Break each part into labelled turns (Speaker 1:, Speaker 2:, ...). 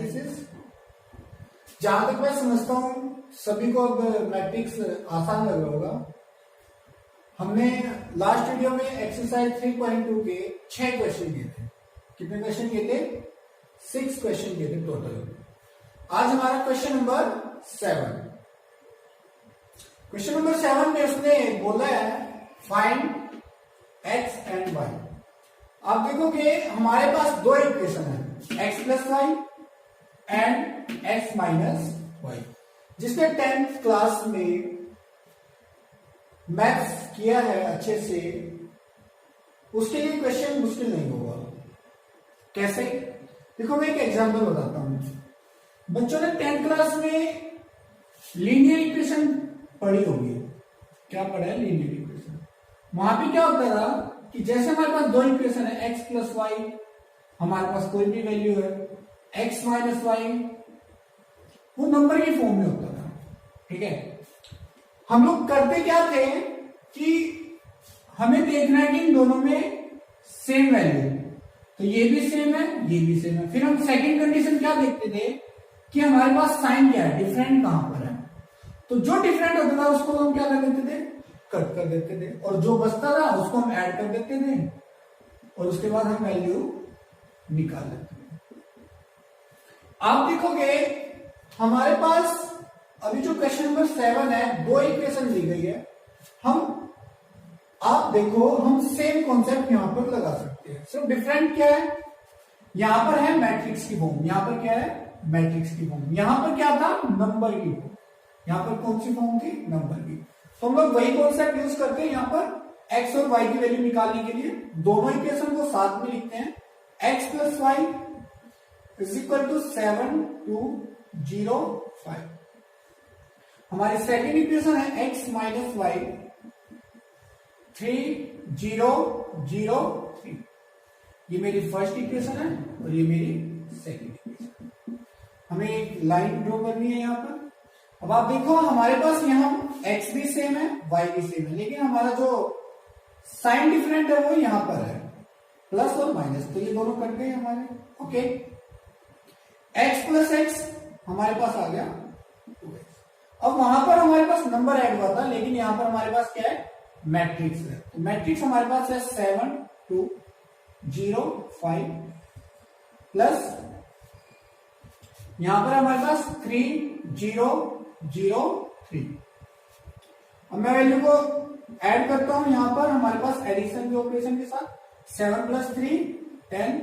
Speaker 1: Matrices. जहां तक मैं समझता हूं सभी को अब मैट्रिक्स आसान लग रहा होगा। हमने लास्ट वीडियो में एक्सरसाइज 3.2 के 6 क्वेश्चन किए थे। कितने क्वेश्चन किए थे? 6 क्वेश्चन किए थे टोटल। आज हमारा क्वेश्चन नंबर 7। क्वेश्चन नंबर 7 में उसने बोला है फाइंड एक्स एंड वाई। आप देखोगे हमारे पास दो इक्वेशन है, X plus Y and X minus Y. जिसने 10th क्लास में मैथ्स किया है अच्छे से, उसके लिए क्वेश्चन मुश्किल नहीं होगा। कैसे? देखो मैं एक एग्जांपल बताता हूं। बच्चों ने 10th क्लास में लीनियर इक्वेशन पढ़ी होगी। क्या पढ़ा है? Linear equation. वहां पे क्या होता था कि जैसे हमारे पास दो इक्वेशन है, एक्स प्लस वाई, हमारे पास कोई भी वैल्यू है, एक्स माइनस वाई, वो नंबर की फॉर्म में होता था। ठीक है, हम लोग करते क्या थे कि हमें देखना है कि इन दोनों में सेम वैल्यू, तो ये भी सेम है, ये भी सेम है। फिर हम सेकंड कंडीशन क्या देखते थे कि हमारे पास साइन क्या है, डिफरेंट कहां पर है। तो जो डिफरेंट होता था उसको हम क्या कर देते थे? कट कर देते थे, और जो बचता था उसको हम ऐड कर देते थे, और उसके बाद हम वैल्यू निकाल लेते थे। आप देखोगे हमारे पास अभी जो क्वेश्चन नंबर 7 है, दो इक्वेशन दी गई है। आप देखो हम सेम कॉन्सेप्ट यहां पर लगा सकते हैं, सिर्फ डिफरेंट क्या है, यहां पर है मैट्रिक्स की फॉर्म, यहां पर क्या है? मैट्रिक्स की फॉर्म। यहां पर क्या था? नंबर की फॉर्म। यहां पर कौन सी फॉर्म थी? नंबर की। तो हम लोग वही कॉन्सेप्ट यूज करते हैं यहां पर एक्स और वाई की वैल्यू निकालने के लिए। दोनों इक्वेशन को साथ में लिखते हैं, X plus Y is equal to 7 2 0 5। हमारी सेकेंड इक्वेशन है एक्स माइनस वाई 3 0 0 3। ये मेरी फर्स्ट इक्वेशन है और ये मेरी सेकेंड इक्वेशन। हमें एक लाइन ड्रॉ करनी है यहां पर। अब आप देखो हमारे पास यहां x भी सेम है, y भी सेम है, लेकिन हमारा जो साइन डिफरेंट है वो यहां पर है, प्लस और माइनस, तो ये दोनों कट गए हमारे। ओके, x प्लस एक्स हमारे पास आ गया 2x। अब वहां पर हमारे पास नंबर ऐड हुआ था, लेकिन यहां पर हमारे पास क्या है? मैट्रिक्स है। तो मैट्रिक्स हमारे पास है 7 2 0 5 प्लस यहां पर हमारे पास 3 0 0 3। अब मैं वैल्यू को ऐड करता हूं यहां पर हमारे पास एडिशन के ऑपरेशन के साथ, 7 plus 3 10,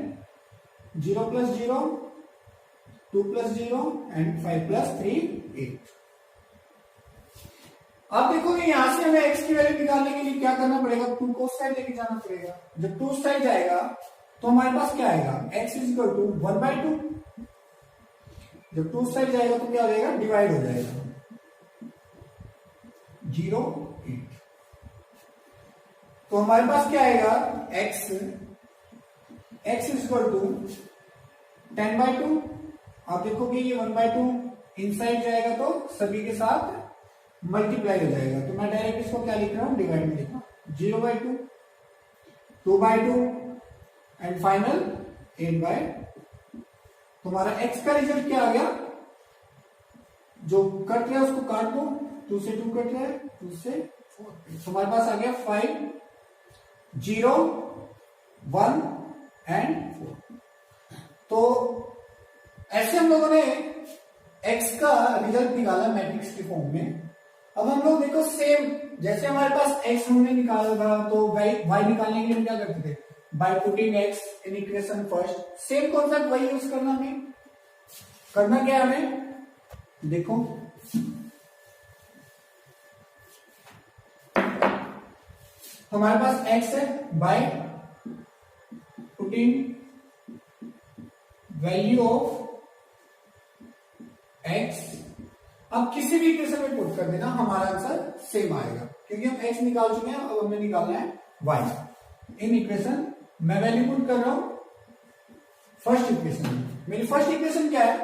Speaker 1: 0 plus 0 2 plus 0 and 5 plus 3 8। आप देखोगे यहां से हमें x की वैल्यू निकालने के लिए क्या करना पड़ेगा? 2 को साइड लेके जाना पड़ेगा। जब 2 साइड जाएगा तो हमारे पास क्या आएगा? x is equal to 1/2। जब 2 साइड जाएगा तो क्या हो जाएगा? डिवाइड हो जाएगा, 0 8। तो हमारे पास क्या आएगा? x is equal to 10/2। आप देखोगे ये 1/2 इनसाइड जाएगा तो सभी के साथ मल्टीप्लाई हो जाएगा। तो मैं डायरेक्ट इसको क्या लिख रहा हूं? डिवाइड में लिख रहा हूं, 0/2 2/2 एंड फाइनल 8/2। तुम्हारा x का रिजल्ट क्या आ गया? जो कट रहा है उसको काट दो, 2 से 2 कट रहा है, 2 से 4। हमारे पास आ गया 5 0 1 एंड 4। तो ऐसे हम लोगों ने x का रिजल्ट निकाला मैट्रिक्स की फॉर्म में। अब हम लोग देखो सेम जैसे हमारे पास x हमने निकाला था, तो y निकालने के लिए हम क्या करते थे? बाय पुटिंग x इन इक्वेशन फर्स्ट। सेम कॉन्सेप्ट वही यूज करना हमें। करना क्या है हमें? देखो हमारे पास x है, by putting value of x, अब किसी भी इक्वेशन में पुट कर देना, हमारा आंसर सेम आएगा, क्योंकि हम x निकाल चुके हैं। अब हमें निकालना है y। इन इक्वेशन मैं वैल्यू पुट कर रहा हूं फर्स्ट इक्वेशन में। मेरी फर्स्ट इक्वेशन क्या है?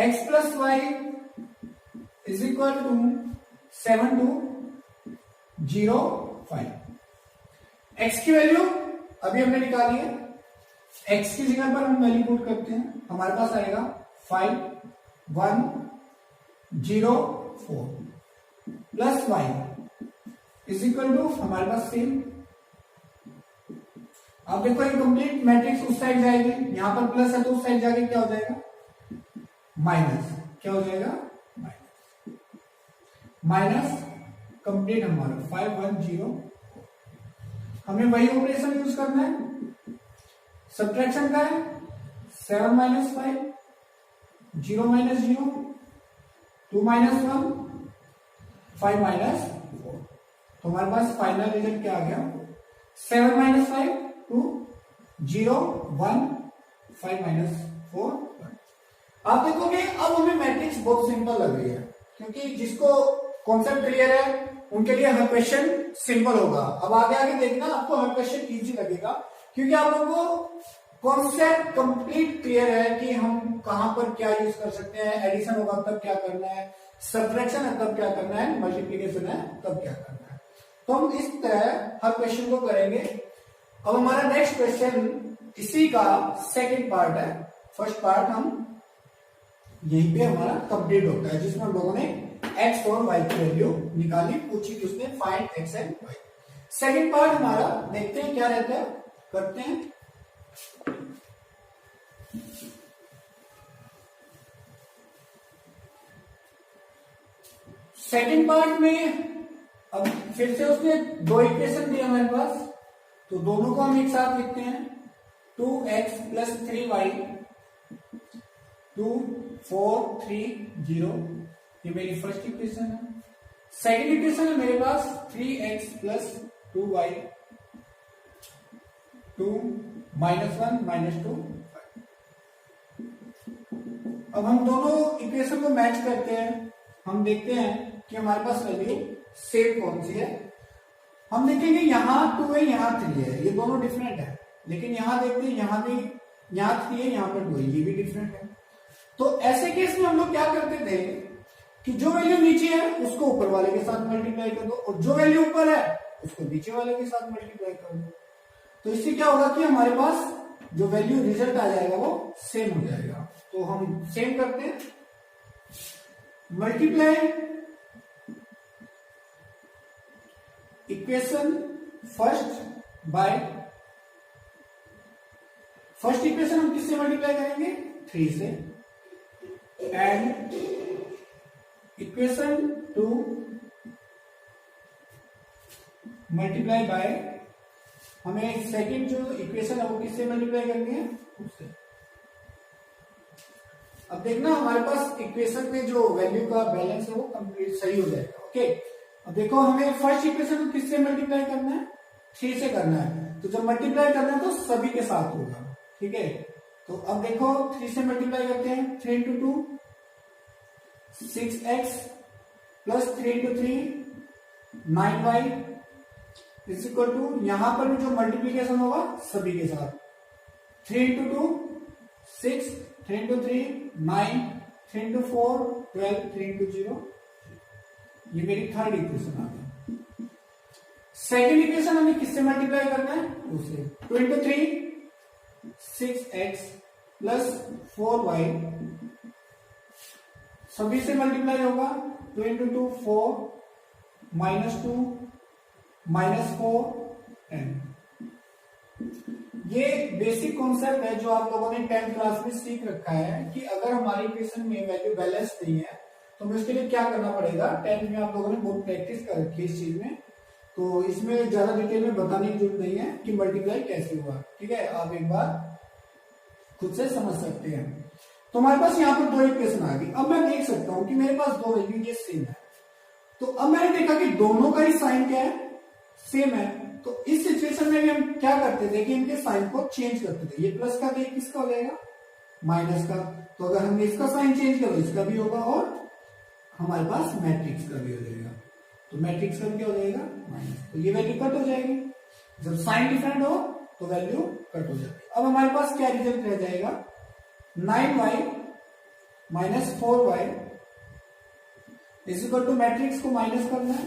Speaker 1: x plus Y is equal to 7 2 0 5। x की वैल्यू अभी हमने निकाली है x की जगह पर हम वैल्यू पुट करते हैं, हमारे पास आएगा 5104 plus y is equal to हमारे पास सेम। अब देखो ये कंप्लीट मैट्रिक्स उस साइड जाएगी, यहां पर प्लस है तो उस साइड जाके क्या हो जाएगा माइनस, क्या हो जाएगा माइनस कंप्लीट हमारा 510। हमें वही ऑपरेशन यूज करना है, सब्ट्रैक्शन का है 7 माइनस 5, 0 माइनस 0, 2 माइनस 1, 5 माइनस 4। तो हमारे पास फाइनल रिजल्ट क्या आ गया 7 माइनस 5 2 0 1 5 माइनस 4 1। आप देखोगे अब हमें मैट्रिक्स बहुत सिंपल लग रही है, क्योंकि जिसको कॉन्सेप्ट क्लियर है उनके लिए हर क्वेश्चन सिंपल होगा। अब आगे आगे देखना आपको हर क्वेश्चन इजी लगेगा, क्योंकि आप लोगों को कॉन्सेप्ट कंप्लीट क्लियर है कि हम कहां पर क्या यूज कर सकते हैं, एडिशन होगा तब क्या करना है, सब्ट्रैक्शन है तब क्या करना है, मल्टीप्लिकेशन है तब क्या करना है। तो हम इस तरह हर क्वेश्चन को करेंगे। अब हमारा नेक्स्ट क्वेश्चन इसी का सेकंड पार्ट है। फर्स्ट पार्ट हम यहीं पे हमारा कंप्लीट होता है, जिसमें हम लोगों ने x और y की वैल्यू निकाली, पूछी कि उसने find x and y। Second part हमारा देखते हैं क्या रहता है, करते हैं। सेकंड पार्ट में अब फिर से उसने दो इक्वेशन दिए हमारे पास, तो दोनों को हम एक साथ लिखते हैं। 2x प्लस 3y 2 4 3 0, ये मेरी फर्स्ट इक्वेशन है। सेकंड इक्वेशन है मेरे पास 3x plus 2y 2 minus 1 minus 2। अब हम दोनों इक्वेशन को मैच करते हैं, हम देखते हैं कि हमारे पास वैल्यू सेम कौन सी है। हम देखेंगे यहां 2 है यहां 3 है, ये दोनों डिफरेंट है, लेकिन यहां देखते हैं यहां भी यहां 3 है यहां पर 2 है, ये भी डिफरेंट है। तो ऐसे केस में हम लोग क्या करते थे कि जो वैल्यू नीचे है उसको ऊपर वाले के साथ मल्टीप्लाई कर दो, और जो वैल्यू ऊपर है उसको नीचे वाले के साथ मल्टीप्लाई कर दो। तो इससे क्या होगा कि हमारे पास जो वैल्यू रिजल्ट आ जाएगा वो सेम हो जाएगा। तो हम सेम करते हैं, multiply equation first by first equation हम किससे मल्टीप्लाई करेंगे 3 से, एंड इक्वेशन 2 मल्टीप्लाई बाय हमें सेकंड जो इक्वेशन है वो किससे मल्टीप्लाई करनी है उससे। अब देखना हमारे पास इक्वेशन में जो वैल्यू का बैलेंस है वो कंप्लीट सही हो जाएगा। ओके, अब देखो हमें फर्स्ट इक्वेशन को किससे मल्टीप्लाई करना है 3 से करना है, तो जब मल्टीप्लाई करना है तो सभी के साथ होगा। ठीक है, तो अब देखो 3 से मल्टीप्लाई करते हैं, 3 into 2 6x plus 3 into 3 9y is equal to, यहां पर भी जो मल्टीप्लीकेशन होगा सभी के साथ 3 इंटू 2 6, 3 इंटू 3 9, 3 इंटू 4 12, 3 इंटू 0। ये मेरी थर्ड इक्वेशन आ गई। सेकेंड इक्वेशन हमें किससे मल्टीप्लाई करना है दूसरे, 2 इंटू 3 6x प्लस 4y सभी से मल्टीप्लाई होगा, 2 इंटू 2 4 माइनस 2 माइनस 4 10। ये बेसिक कॉन्सेप्ट है जो आप लोगों ने 10th क्लास में सीख रखा है कि अगर हमारी इक्वेशन में वैल्यू बैलेंस नहीं है तो हमें उसके लिए क्या करना पड़ेगा। 10th में आप लोगों ने बहुत प्रैक्टिस कर रखी है इस चीज में, तो इसमें ज्यादा डिटेल में बताने की जरूरत नहीं है कि मल्टीप्लाई कैसे हुआ। ठीक है, आप एक बार खुद से समझ सकते हैं। तो हमारे पास यहाँ पर दो इक्वेशन आ गई। अब मैं देख सकता हूं कि मेरे पास दो वैल्यू ये सेम है, तो अब मैंने देखा कि दोनों का ही साइन क्या है सेम है। तो इस सिचुएशन में भी हम क्या करते थे कि इनके साइन को चेंज करते थे, ये प्लस का देख किसका हो जाएगा माइनस का, तो अगर हमने इसका साइन चेंज करो इसका भी होगा, और हमारे पास मैट्रिक्स का भी हो जाएगा। तो मैट्रिक्स का क्या हो जाएगा माइनस, तो ये वैल्यू कट हो जाएगी। जब साइन डिफरेंट हो तो वैल्यू कट हो जाएगी। अब हमारे पास क्या रिजल्ट रह जाएगा 9y minus 4y is equal to, matrix को माइनस करना है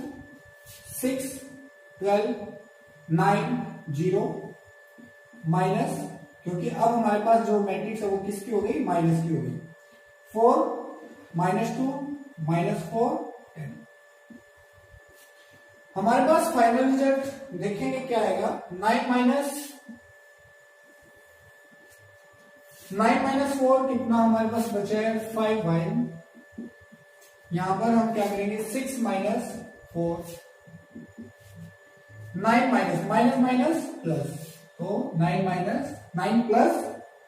Speaker 1: 6 12 9 0 माइनस क्योंकि अब हमारे पास जो मैट्रिक्स है वो किसकी हो गई, माइनस की हो गई। 4 -2 -4 10। हमारे पास फाइनल रिजल्ट देखेंगे क्या आएगा। 9 माइनस 4 कितना हमारे पास बचा है, 5y। यहां पर हम क्या करेंगे, 6 minus 4, 9 minus minus minus plus, तो 9 प्लस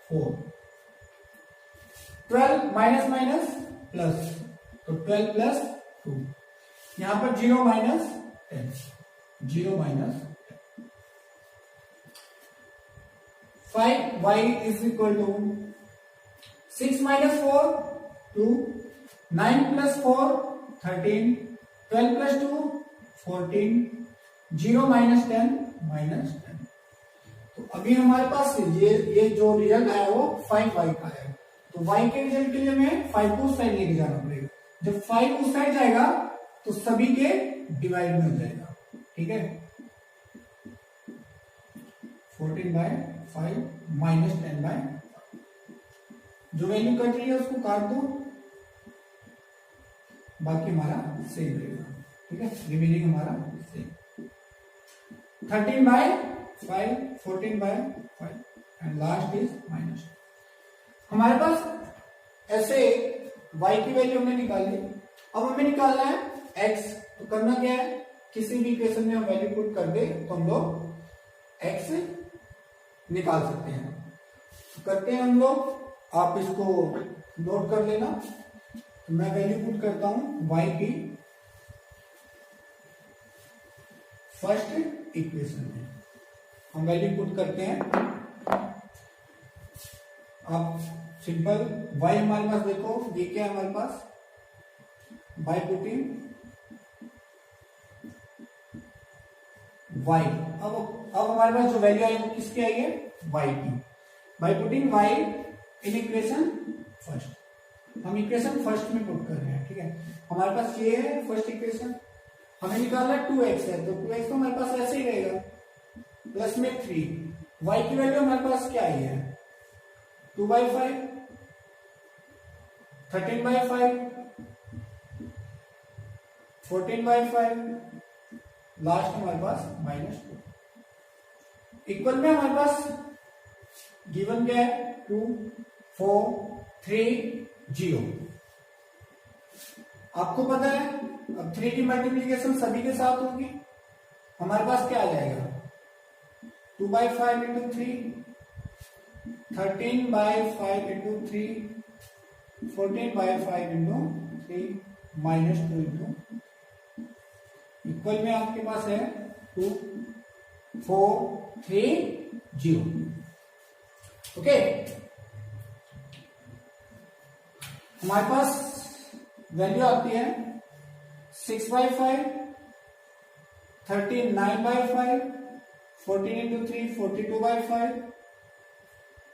Speaker 1: 4, 12 माइनस माइनस प्लस, तो 12 प्लस 2, यहां पर 0 minus 10, 0 minus 5y is equal to 6 minus 4 2, 9 plus 4 13, 12 plus 2 14, 0 minus 10 -10। तो अभी हमारे पास ये जो रिजल्ट आया वो 5y का है। तो y के रिजल्ट के लिए हमें 5 को उस साइड लेके जाना पड़ेगा। जब 5 उस साइड जाएगा तो सभी के डिवाइड में हो जाएगा, ठीक है। 14/5 -10/5, जो वैल्यू कट रही है उसको काट दो, बाकी हमारा सेम रहेगा, ठीक है। रिमेनिंग हमारा same 13/5, 14/5 and last is minus. हमारे पास ऐसे y की वैल्यू हमने निकाली। अब हमें निकालना है x। तो करना क्या है, किसी भी इक्वेशन में हम वैल्यू पुट कर दे तो हम लोग x निकाल सकते हैं। तो करते हैं हम लोग, आप इसको नोट कर लेना। तो मैं वैल्यू पुट करता हूं y की फर्स्ट इक्वेशन में। हम वैल्यू पुट करते हैं, आप सिंपल y हमारे पास देखो, ये क्या है हमारे पास, बाय पुटिंग y। अब हमारे पास जो वैल्यू आई वो किसकी आई है, y की। By putting y in equation first, हम इक्वेशन फर्स्ट में पुट कर रहे हैं, ठीक है। हमारे पास ये है फर्स्ट इक्वेशन, हमें निकालना 2x है, तो 2x तो हमारे पास ऐसे ही रहेगा, प्लस में 3। y की वैल्यू हमारे पास क्या आई है, 2/5, 13/5, 14/5, लास्ट हमारे पास -2। इक्वल में हमारे पास गिवन क्या है, 2 4 3 0। आपको पता है अब 3 की मल्टीप्लीकेशन सभी के साथ होगी। हमारे पास क्या आ जाएगा, 2/5 into 3, 13/5 into 3, 14/5 into 3, -2 into, equal में आपके पास है 2 4 3 0। ओके, हमारे पास वैल्यू आती है 6/5, 39/5, 14 इंटू 3 42/5,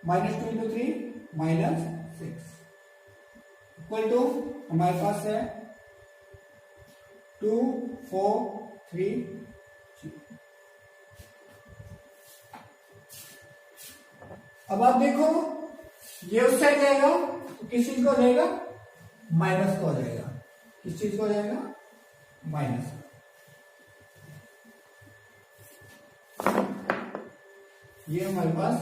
Speaker 1: -2 इंटू 3 -6, इक्वल टू हमारे पास है 2 4 3 0। अब आप देखो ये उस साइड जाएगा तो किस चीज को हो जाएगा, माइनस को हो जाएगा। किस चीज को हो जाएगा, माइनस। ये हमारे पास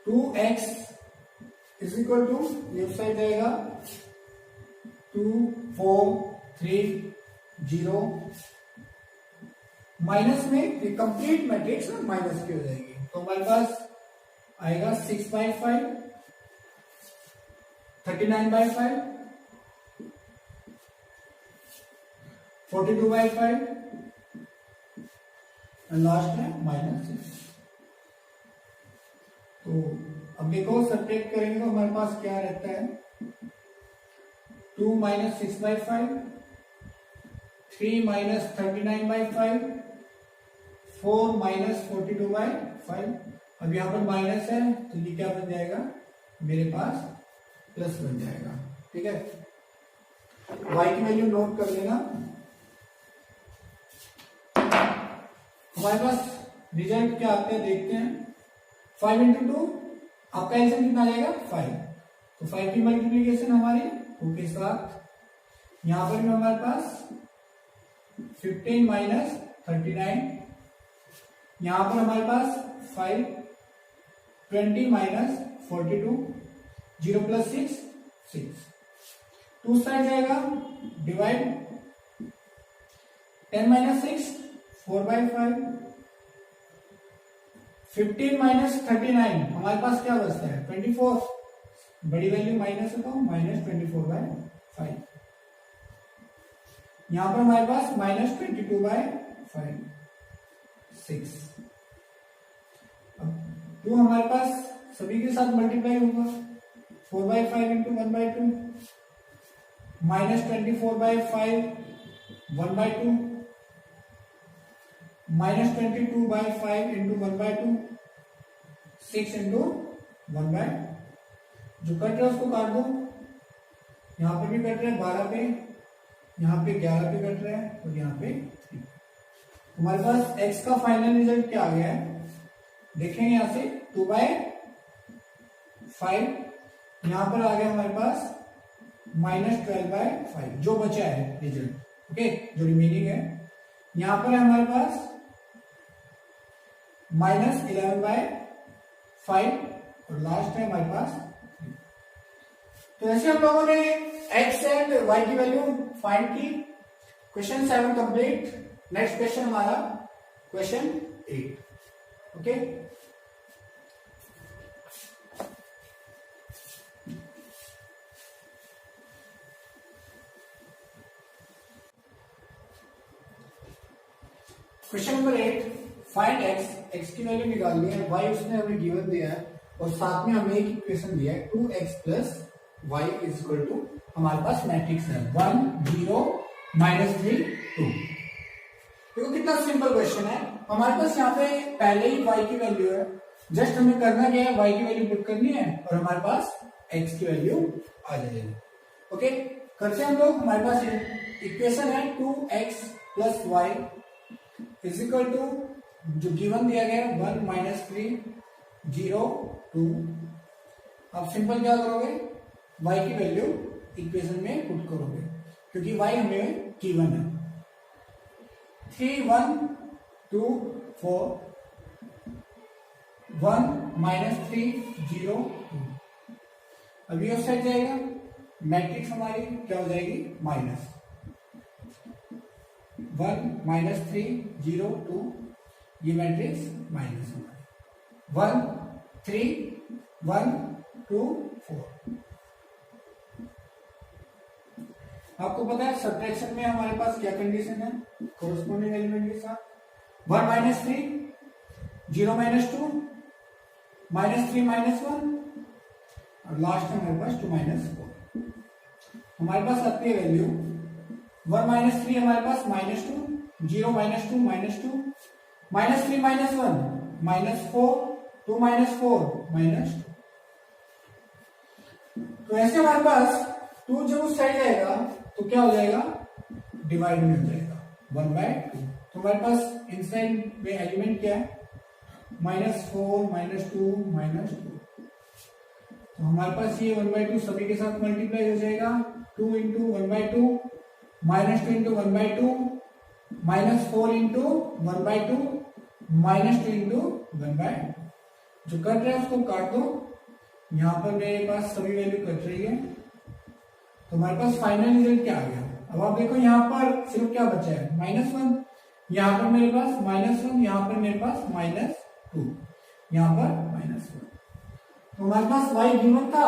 Speaker 1: 2x इज इक्वल टू, ये उस साइड जाएगा 2 4 3 0, माइनस में ये कंप्लीट मैट्रिक्स माइनस की हो जाएगी। तो हमारे पास आएगा 6/5, 39/5, 42/5 और लास्ट में -6। तो अब देखो सब्ट्रैक्ट करेंगे तो हमारे पास क्या रहता है, 2 - 6/5, 3 - 39/5, 4 - 42/5। अब यहां पर माइनस है तो ये क्या बन जाएगा, मेरे पास प्लस बन जाएगा, ठीक है। y की वैल्यू नोट कर लेना। हमारे पास रिजल्ट क्या आते हैं देखते हैं। 5 इंटू 2 आपका एल्सियम कितना आ जाएगा 5, तो 5 की मल्टीप्लीकेशन हमारी 2 के साथ, यहां पर भी हमारे पास 15 माइनस 39, यहां पर हमारे पास 5, 20 माइनस 42, 0 प्लस 6 6, 2 साइड जाएगा डिवाइड, 10 माइनस 6 4/5, 15 माइनस 39 हमारे पास क्या बचता है 24, बड़ी वैल्यू माइनस है तो माइनस 24/5, यहां पर हमारे पास माइनस 22/5 6, अब 2 हमारे पास सभी के साथ मल्टीप्लाई होगा, 4/5 into 1/2 minus 24/5 1/2 minus 22/5 into 1/2 6 into 1/, जो कट रहा है उसको काट दो, यहां पे भी कट रहा है 12 पे, यहां पे 11 पे कट रहा है और यहां पे 3। हमारे पास x का फाइनल रिजल्ट क्या आ गया है देखेंगे, यहां से 2/5, यहां पर आ गया हमारे पास माइनस 12/5 जो बचा है रिजल्ट, ओके, जो रिमेनिंग है, यहां पर है हमारे पास माइनस 11/5 और लास्ट है हमारे पास 3। तो ऐसे हम लोगों ने x एंड y की वैल्यू फाइंड की। Question 7 complete. नेक्स्ट क्वेश्चन हमारा question 8, okay. Question number 8, find x की वैल्यू निकालनी है, y उसने हमें गिवन दिया है और साथ में हमें एक इक्वेशन दिया है 2x plus y is equal to, हमारे पास मैट्रिक्स है 1 0 -3 2। देखो कितना सिंपल क्वेश्चन है, हमारे पास यहाँ पे पहले ही y की वैल्यू है, जस्ट हमें करना क्या है, y की वैल्यू पुट करनी है और हमारे पास x की वैल्यू आ जाएगी, ओके। करते हैं हम लोग, हमारे पास इक्वेशन है 2x plus y is equal to, जो गिवन दिया गया है 1 -3 0 2। अब सिंपल क्या करोगे, y की वैल्यू इक्वेशन में पुट करोगे क्योंकि y हमें गिवन है, 3 1 2 4 1 -3 0 2। अब ये उस साइड जाएगा, मैट्रिक्स हमारी क्या हो जाएगी माइनस 1 -3 0 2, ये मैट्रिक्स माइनस हमारी 1 3 1 2 4। आपको पता है सब्ट्रैक्शन में हमारे पास क्या कंडीशन है, कोरोस्पोंडिंग एलिमेंट के साथ 1 -3 0 -2 -3 -1 और लास्ट में हमारे पास 2 -4। हमारे पास लगती है वैल्यू 1 -3 हमारे पास -2 0 -2 -2 -3 -1 -4 2 -4 -2। तो ऐसे हमारे पास 2 जब उस साइड जाएगा तो क्या हो जाएगा, डिवाइड में हो जाएगा 1/2। तो हमारे पास इनसाइड में एलिमेंट क्या है -4 -2 -2। तो हमारे पास ये 1/2 सभी के साथ मल्टीप्लाई हो जाएगा, 2 इंटू 1/2 -2 इंटू 1/2 -4 इंटू 1/2 -2 इंटू 1/2। जो कट रहा है उसको काट दो, यहां पर मेरे पास सभी वैल्यू कट रही है, तो हमारे पास फाइनल रिजल्ट क्या आ गया। अब आप देखो यहाँ पर सिर्फ क्या बचा है -1, यहाँ पर मेरे पास -1, यहाँ पर मेरे पास -2, यहाँ पर -1। तो हमारे पास y गिवन था,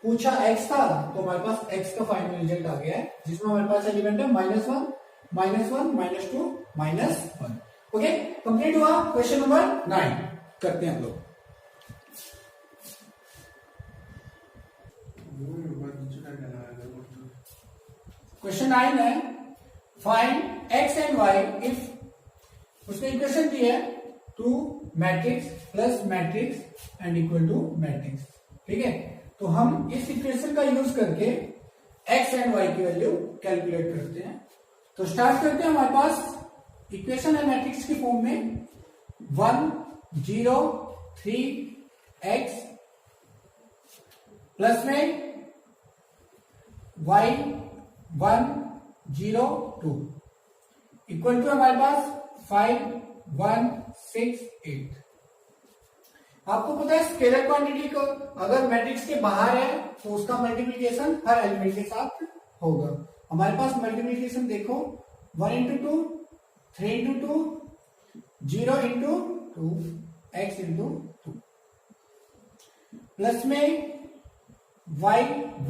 Speaker 1: पूछा x था, तो हमारे पास x का फाइनल रिजल्ट आ गया है, जिसमें हमारे पास एलिमेंट है -1 -1 -2 -1। ओके, कंप्लीट हुआ क्वेश्चन नंबर 9। करते हैं हम लोग क्वेश्चन 9 है, find x and y if, उसने इक्वेशन दी है 2 matrix plus matrix and equal to matrix, ठीक है। तो हम इस इक्वेशन का यूज करके x एंड y की वैल्यू कैलकुलेट करते हैं। तो स्टार्ट करते हैं, हमारे पास इक्वेशन है मैट्रिक्स की फॉर्म में 1 0 3 x प्लस में y 1 0 2 इक्वल टू हमारे पास 5 1 6 8। आपको पता है स्केलर क्वांटिटी को अगर मैट्रिक्स के बाहर है तो उसका मल्टीप्लिकेशन हर एलिमेंट के साथ होगा। हमारे पास मल्टीप्लिकेशन देखो 1 into 2 3 into 2 0 into 2 x into 2 plus में y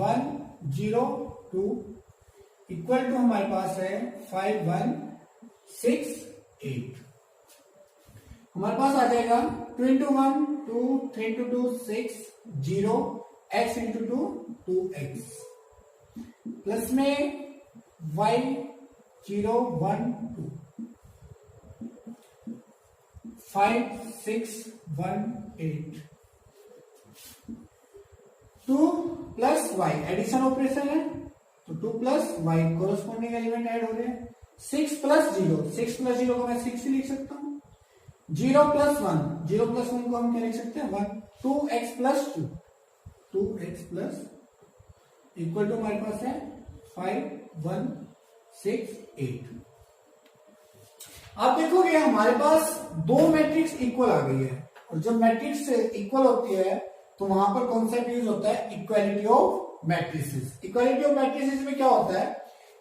Speaker 1: 1 0 2 इक्वल टू हमारे पास है 5 1 6 8। हमारे पास आ जाएगा 2 into 1 2 3 into 2 6 0 x into 2 2x plus में y 0 1 2 5 6 1 8 2 plus y addition operation है तो 2 plus y corresponding element add हो रहे हैं। 6 प्लस 0 को मैं 6 ही लिख सकता हूं। 0 प्लस 1 को हम क्या लिख सकते हैं 1। 2x plus 2x plus equal to हमारे पास है 5 1 6 8। आप देखोगे हमारे पास दो मैट्रिक्स इक्वल आ गई है और जब मैट्रिक्स इक्वल होती है तो वहां पर कॉन्सेप्ट यूज होता है equality of matrices. Equality of matrices में क्या होता है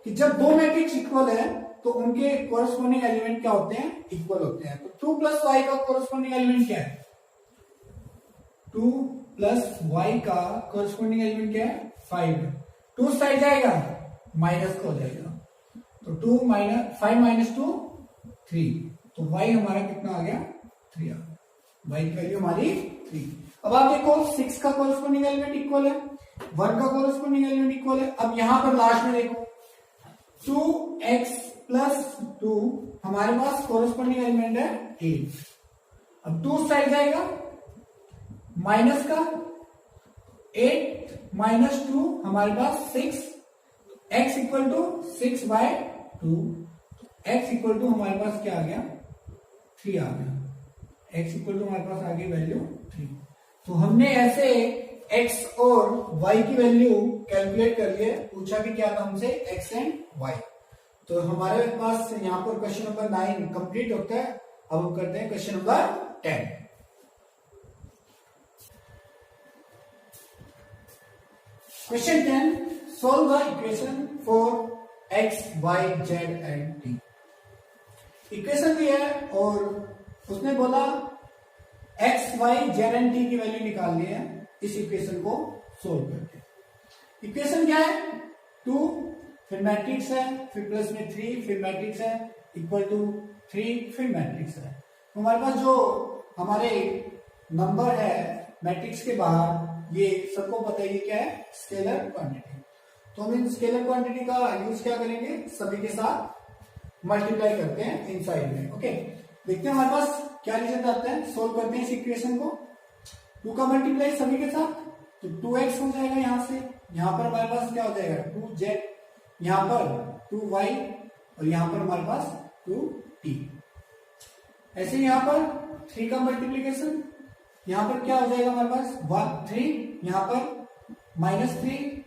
Speaker 1: कि जब दो मैट्रिक्स इक्वल है तो उनके कोरस्पोंडिंग एलिमेंट क्या होते हैं इक्वल होते हैं। तो 2 प्लस वाई का कोरस्पोंडिंग एलिमेंट क्या है 2 प्लस वाई का कोरस्पोंडिंग एलिमेंट क्या है 5। 2 साइड जाएगा माइनस का हो जाएगा तो 2 माइनस 5 माइनस 2 3 तो y हमारा कितना आ गया 3 आ गया। y की वैल्यू हमारी 3। अब आप देखो 6 का कोरस्पोंडिंग एलिमेंट इक्वल है 1 का कोरस्पोंडिंग एलिमेंट इक्वल है। अब यहां पर लास्ट में देखो 2x प्लस 2 हमारे पास कोरस्पोंडिंग एलिमेंट है 8। अब 2 साइड जाएगा माइनस का 8 माइनस 2 हमारे पास 6 x equal to 6 by 2 x equal to हमारे पास क्या आ गया 3 आ गया। x इक्वल टू हमारे पास आ गई वैल्यू 3। तो हमने ऐसे x और y की वैल्यू कैलकुलेट कर लिए। पूछा कि क्या था हमसे x एंड y। तो हमारे पास यहां पर क्वेश्चन नंबर 9 कंप्लीट होता है। अब हम करते हैं question number 10। Question 10 solve the equation for x y z and t। Equation दिया है और उसने बोला x y z and t की वैल्यू निकालनी है इस इक्वेशन को सोल्व करके। इक्वेशन क्या है 2 फिर मैट्रिक्स है फिर प्लस में 3 फिर मैट्रिक्स है इक्वल टू 3 फिर मैट्रिक्स है। तो हमारे पास जो हमारे नंबर है मैट्रिक्स के बाहर ये सबको पता है ये क्या है स्केलर क्वांटिटी। तो हम इन स्केलर क्वांटिटी का यूज क्या करेंगे सभी के साथ मल्टीप्लाई करते हैं इनसाइड में। ओके देखते हैं हमारे पास क्या रिजल्ट आता है। सोल्व करते हैं इस इक्वेशन को 2 का मल्टीप्लाई सभी के साथ तो 2x हो जाएगा। यहां से यहां पर हमारे पास क्या हो जाएगा 2z यहां पर 2y और यहां पर हमारे पास 2t। ऐसे यहां पर 3 का मल्टीप्लीकेशन यहां पर क्या हो जाएगा हमारे पास 1 3 यहां पर माइनस 3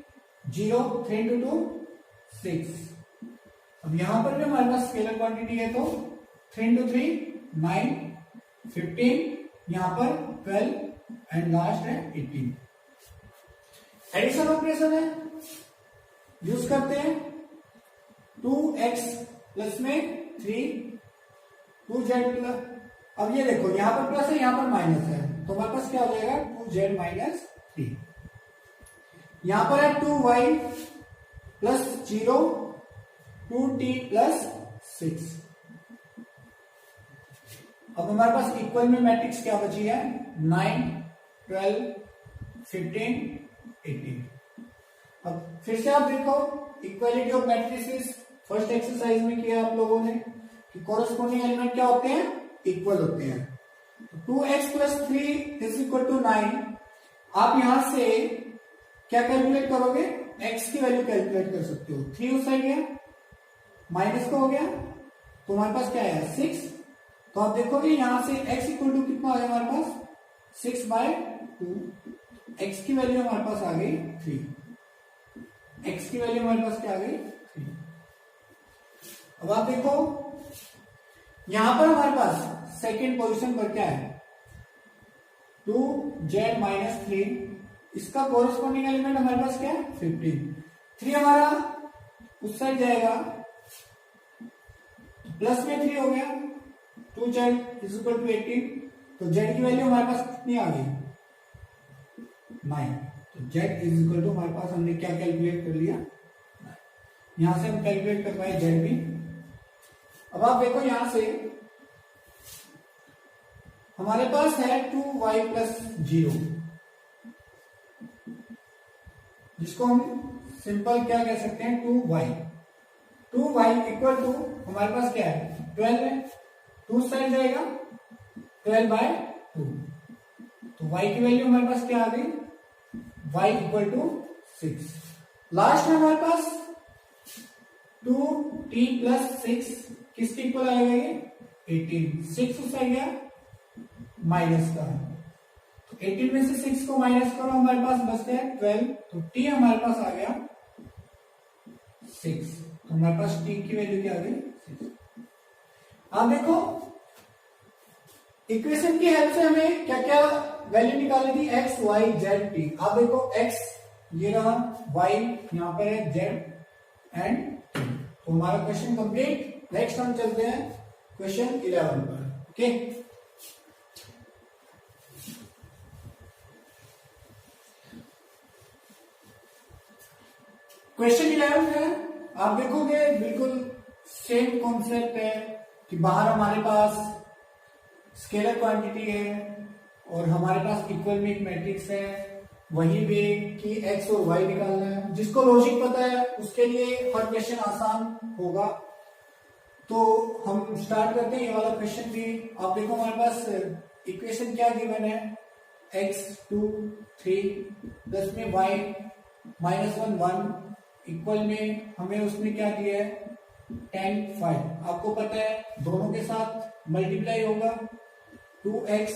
Speaker 1: 0 3 इंटू 2 6। अब यहां पर भी हमारे पास स्केलर क्वांटिटी है तो 3 इंटू 3 9 15 यहां पर 12 एंड लास्ट है 18। एडिशन ऑपरेशन है यूज करते हैं 2x प्लस में 3 2z प्लस। अब ये देखो यहां पर प्लस है यहां पर माइनस है तो हमारे पास क्या हो जाएगा 2z माइनस 3। यहां पर है 2y प्लस 0 2t प्लस 6। अब हमारे पास इक्वल में मैट्रिक्स क्या बची है 9 12 15 18। अब फिर से आप देखो equality of matrices first exercise में किया आप लोगों ने कि कोरस्पोंडिंग एलिमेंट क्या होते हैं इक्वल होते हैं। 2x plus 3 is equal to 9। आप यहां से क्या कैलकुलेट करोगे x की वैल्यू कैलकुलेट कर सकते हो। 3 उस साइड गया माइनस का हो गया तो हमारे पास क्या है 6। तो आप देखोगे यहां से x इक्वल टू कितना आ गया हमारे पास 6/2। x की वैल्यू हमारे पास आ गई 3। x की वैल्यू हमारे पास क्या आ गई 3। अब आप देखो यहां पर हमारे पास सेकंड पोजीशन पर क्या है 2z-3। इसका कोरिस्पॉन्डिंग एलिमेंट हमारे पास क्या है 15। 3 हमारा उस साइड जाएगा प्लस में 3 हो गया 2z = 18। तो z की वैल्यू हमारे पास कितनी आ गई 9। तो z = हमारे पास हमने क्या कैलकुलेट कर लिया 9। यहां से हम कैलकुलेट कर पाए z भी। अब आप देखो यहां से हमारे पास है 2y + 0, जिसको हम सिंपल क्या कह सकते हैं 2y। 2y = हमारे पास क्या है 12 है, 2 साइड जाएगा 12/2। तो y की वैल्यू हमारे पास क्या आ गई y = 6। लास्ट में हमारे पास 2t + 6 किसके इक्वल आएगा ये 18। 6 उस साइड गया माइनस का, तो 18 में से 6 को माइनस करो हमारे पास बचते हैं 12। तो t हमारे पास आ गया 6। तो हमारे पास t की वैल्यू क्या आ गई 6। आप देखो इक्वेशन की हेल्प से हमें क्या क्या वैल्यू निकालनी थी x y z t। आप देखो x ये रहा, y यहां पर है, z एंड t। तो हमारा क्वेश्चन कंप्लीट। नेक्स्ट हम चलते हैं क्वेश्चन 11 पर। ओके, क्वेश्चन 11 है। आप देखोगे बिल्कुल सेम कॉन्सेप्ट है कि बाहर हमारे पास स्केलर क्वांटिटी है और हमारे पास इक्वल में एक मैट्रिक्स है, वहीं पे कि x और y निकालना है। जिसको लॉजिक पता है उसके लिए हर क्वेश्चन आसान होगा। तो हम स्टार्ट करते हैं ये वाला क्वेश्चन भी। आप देखो हमारे पास इक्वेशन क्या गिवन है x 2 3 प्लस में y -1 1 इक्वल में हमें उसने क्या दिया है 10 5। आपको पता है दोनों के साथ मल्टीप्लाई होगा 2x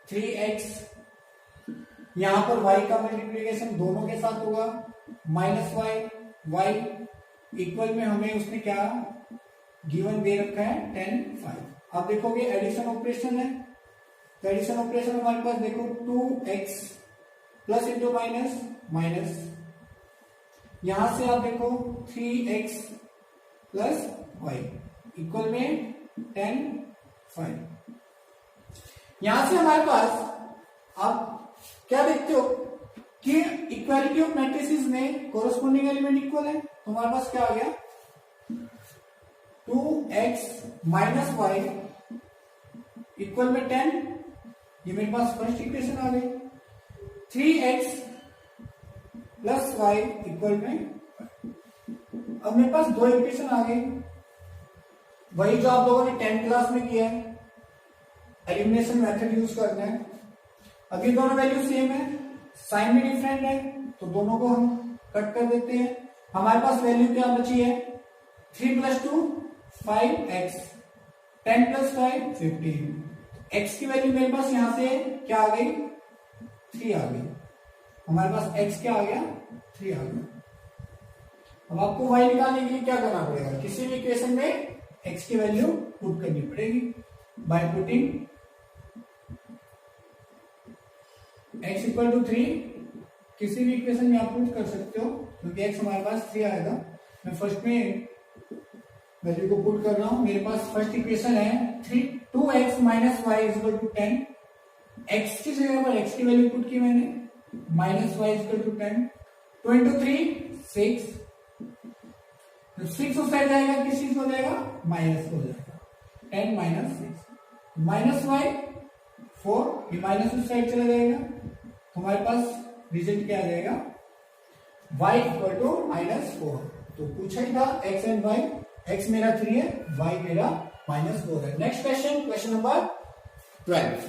Speaker 1: 3x, यहां पर y का मल्टीप्लीकेशन दोनों के साथ होगा -y y इक्वल में हमें उसने क्या गिवन दे रखा है 10 5। आप देखोगे एडिशन ऑपरेशन है, तो एडिशन ऑपरेशन हमारे पास देखो 2x plus into minus minus, यहां से आप देखो 3x प्लस y इक्वल में 10 5। यहां से हमारे पास आप क्या देखते हो कि इक्वालिटी ऑफ मैट्रिसेस में कोरस्पॉन्डिंग एलिमेंट इक्वल है। तो हमारे पास क्या आ गया 2x - y इक्वल में 10। ये मेरे पास फर्स्ट इक्वेशन आ गई। 3x प्लस y इक्वल में, अब मेरे पास दो इक्वेशन आ गई, वही जो आप लोगों ने 10th क्लास में किया है, एलिमिनेशन मेथड यूज करना है। अब ये दोनों वैल्यू सेम है, साइन भी डिफरेंट है, तो दोनों को हम कट कर देते हैं। हमारे पास वैल्यू क्या बची है 3 + 2 5x, 10 + 5 15। x की वैल्यू मेरे पास यहां से क्या आ गई 3 आ गई। हमारे पास x क्या आ गया 3 आ गया। अब आपको y निकालने के लिए क्या करना पड़ेगा, किसी भी इक्वेशन में x की वैल्यू पुट करनी पड़ेगी बाय पुटिंग x = 3। किसी भी इक्वेशन में आप पुट कर सकते हो क्योंकि x हमारे पास 3 आएगा। मैं फर्स्ट में वैल्यू को पुट कर रहा हूं। मेरे पास फर्स्ट इक्वेशन है 2x - y = 10। x की जगह पर x की वैल्यू पुट की मैंने, -y = 10। 2 × 3 6, तो 6 उस साइड जाएगा, किस चीज हो जाएगा माइनस हो जाएगा 10 - 6 -y 4, ये माइनस उस साइड चला जाएगा, तो हमारे पास रिजल्ट क्या आ जाएगा y = -4। तो पूछा ही था x एंड y, x मेरा 3 है, y मेरा -4 है। Next question, question number 12।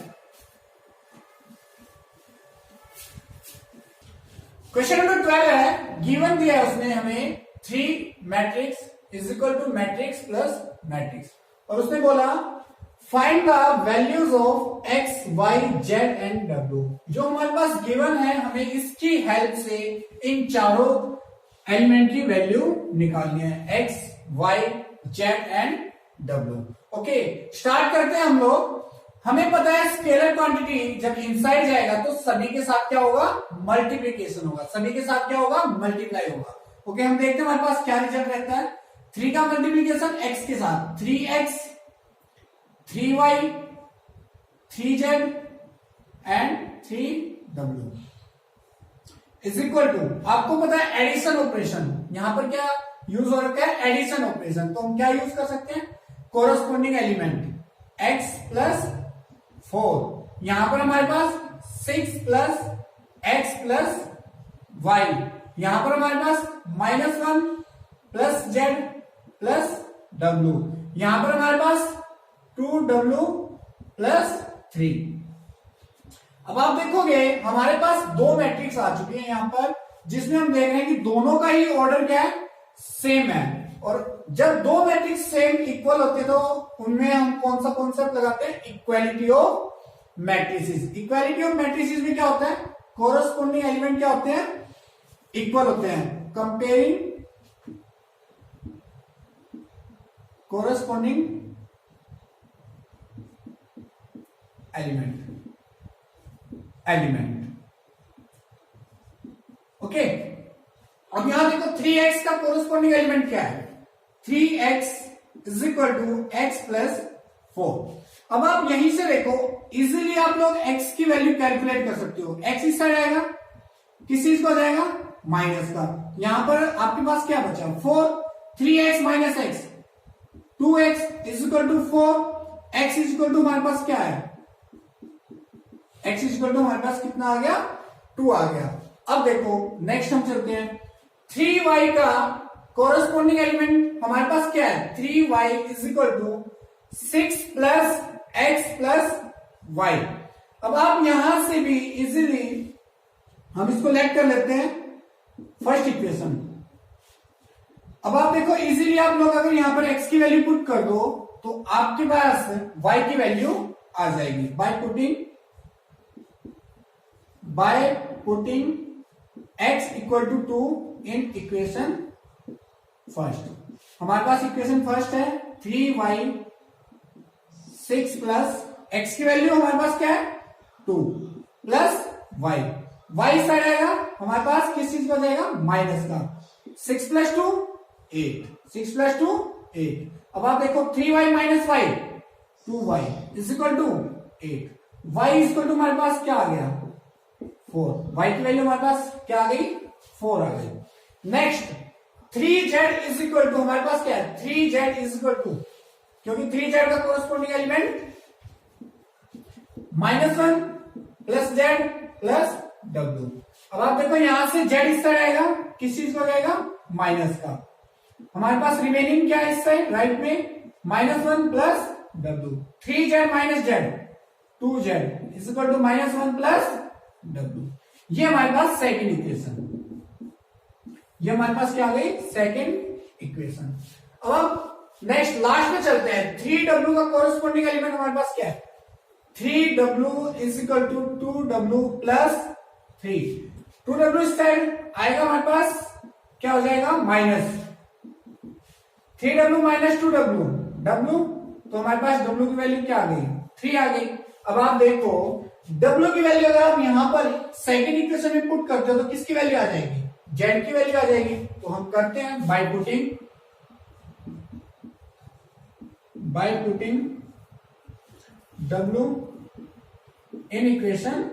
Speaker 1: Question number 12 है, गिवन दिया है उसने हमें 3 मैट्रिक्स = मैट्रिक्स प्लस मैट्रिक्स, और उसने बोला find the values of X Y Z and W. जो हमारे पास गिवन है हमें इसकी हेल्प से इन चारों एलिमेंट की वैल्यू निकालनी है, X Y Z and W. Okay, start करते हैं हम लोग। हमें पता है स्केलर क्वांटिटी जब इनसाइड जाएगा तो सभी के साथ क्या होगा, मल्टीप्लीकेशन होगा, सभी के साथ क्या होगा, मल्टीप्लाई होगा। ओके, हम देखते हैं हमारे पास क्या रिजल्ट रहता है। 3 का मल्टीप्लीकेशन x के साथ 3x 3y 3z and 3w is equal to, आपको पता है एडिशन ऑपरेशन, यहां पर क्या यूज हो रखा है, एडिशन ऑपरेशन। तो हम क्या यूज कर सकते हैं, कोरस्पोंडिंग एलिमेंट x प्लस 4, यहां पर हमारे पास 6 प्लस x प्लस y, यहां पर हमारे पास -1 प्लस z प्लस w, यहां पर हमारे पास 2w प्लस 3। अब आप देखोगे हमारे पास दो मैट्रिक्स आ चुकी है यहां पर, जिसमें हम देख रहे हैं कि दोनों का ही ऑर्डर क्या है, सेम है। और जब दो मैट्रिक्स सेम इक्वल होते हैं तो उनमें हम कौन सा कॉन्सेप्ट लगाते हैं, equality of matrices. Equality of matrices में क्या होता है, कोरस्पोंडिंग एलिमेंट क्या होते हैं, इक्वल होते हैं। Comparing corresponding element okay. अब यहां देखो 3x का कोरस्पोंडिंग एलिमेंट क्या है, 3x is equal to x plus 4। अब आप यहीं से देखो इजीली आप लोग x की वैल्यू कैलकुलेट कर सकते हो। x इस साइड आएगा, किस चीज को जाएगा, माइनस का। यहां पर आपके पास क्या बचा, 4, 3x minus x, 2x is equal to 4, x is equal to हमारे पास क्या है, x इज इक्वल टू हमारे पास कितना आ गया, 2 आ गया। अब देखो नेक्स्ट हम चलते हैं, 3y का कोरस्पोंडिंग एलिमेंट हमारे पास क्या है, 3y is equal to 6 plus x plus y। अब आप यहां से भी इजीली हम इसको लेट कर लेते हैं फर्स्ट इक्वेशन। अब आप देखो इजीली आप लोग अगर यहां पर x की वैल्यू पुट कर दो तो आपके पास y की वैल्यू आ जाएगी, by putting x equal to 2 in equation first. हमारे पास इक्वेशन फर्स्ट है 3y 6 प्लस x की वैल्यू हमारे पास क्या है, 2 प्लस y साइड आएगा हमारे पास किस चीज का जाएगा, माइनस का। 6 प्लस 2 8, 6 प्लस 2 8। अब आप देखो 3y minus y 2y is equal to 8, y is equal to हमारे पास क्या आ गया, 4। y की वैल्यू हमारे पास क्या आ गई, 4 आ गई। Next 3z is equal to हमारे पास क्या है, 3z इज इक्वल टू, क्योंकि 3z का corresponding element -1 plus z plus w। अब आप देखो यहां से z इस साइड आएगा, किस चीज का जाएगा, माइनस का। हमारे पास रिमेनिंग क्या है इस साइड राइट में, -1 plus w। 3z minus z 2z is equal to -1 plus w। ये हमारे पास सेकेंड इक्वेशन, ये हमारे पास क्या आ गई, सेकेंड इक्वेशन। अब हम नेक्स्ट लास्ट में चलते हैं, 3w का कोरस्पोंडिंग एलिमेंट हमारे पास क्या है, 3w is equal to 2w plus 3। 2w इस साइड आएगा हमारे पास क्या हो जाएगा, minus 3w minus 2w, w तो हमारे पास w की वैल्यू क्या आ गई, 3 आ गई। अब आप देखो w की वैल्यू अगर आप यहां पर सेकेंड इक्वेशन में पुट करते हो तो किसकी वैल्यू आ जाएगी, z की वैल्यू आ जाएगी। तो हम करते हैं by putting w in equation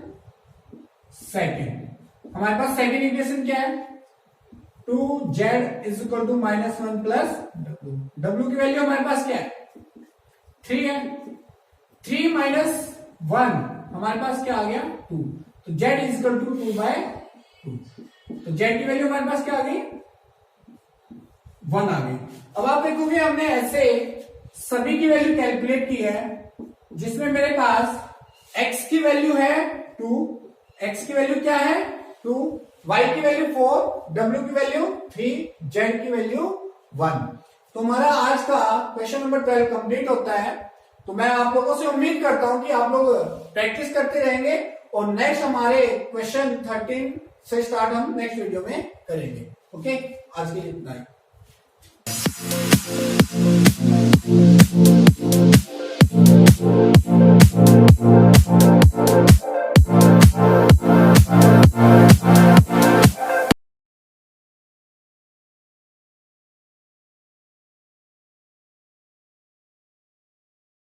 Speaker 1: second. हमारे पास सेकेंड इक्वेशन क्या है, 2z is equal to -1 plus w की वैल्यू हमारे पास क्या है, 3 है। 3 माइनस 1 हमारे पास क्या आ गया, 2। तो z इज इक्वल टू 2/2। तो z की वैल्यू हमारे पास क्या आ गई, 1 आ गई। अब आप देखोगे हमने ऐसे सभी की वैल्यू कैलकुलेट की है, जिसमें मेरे पास x की वैल्यू है 2, x की वैल्यू क्या है 2, y की वैल्यू 4, w की वैल्यू 3, z की वैल्यू 1। तो हमारा आज का क्वेश्चन नंबर 12 कंप्लीट होता है। तो मैं आप लोगों से उम्मीद करता हूं कि आप लोग प्रैक्टिस करते रहेंगे और नेक्स्ट हमारे क्वेश्चन 13 से स्टार्ट हम नेक्स्ट वीडियो में करेंगे। ओके, आज के लिए इतना ही।